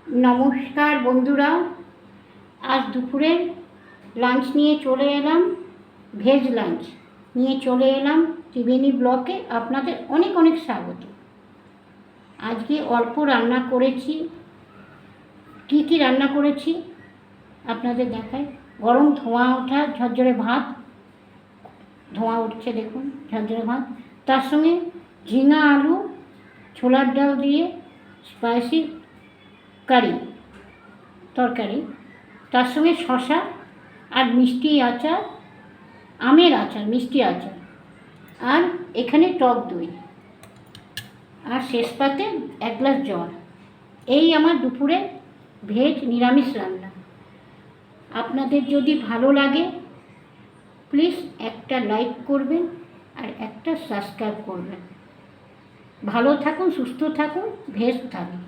নমস্কার বন্ধুরা, আজ দুপুরে লাঞ্চ নিয়ে চলে এলাম, ভেজ লাঞ্চ নিয়ে চলে এলাম ত্রিবেণী ব্লকে। আপনাদের অনেক অনেক স্বাগত। আজকে অল্প রান্না করেছি। কি কি রান্না করেছি আপনাদের দেখাই। গরম ধোঁয়া ওঠা ঝরঝরে ভাত, ধোঁয়া উঠছে দেখুন, ঝরঝরে ভাত। তার সঙ্গে ঝিঙা আলু ছোলার ডাল দিয়ে স্পাইসি কারি তরকারি, তার সঙ্গে শশা আর মিষ্টি আচার, আমের আচার, মিষ্টি আচার, আর এখানে টক দই, আর শেষ পাতে 1 গ্লাস জল। এই আমার দুপুরে ভেজ নিরামিষ রান্না। আপনাদের যদি ভালো লাগে প্লিজ একটা লাইক করবেন আর একটা সাবস্ক্রাইব করবেন। ভালো থাকুন, সুস্থ থাকুন, ভেজ থাকুন।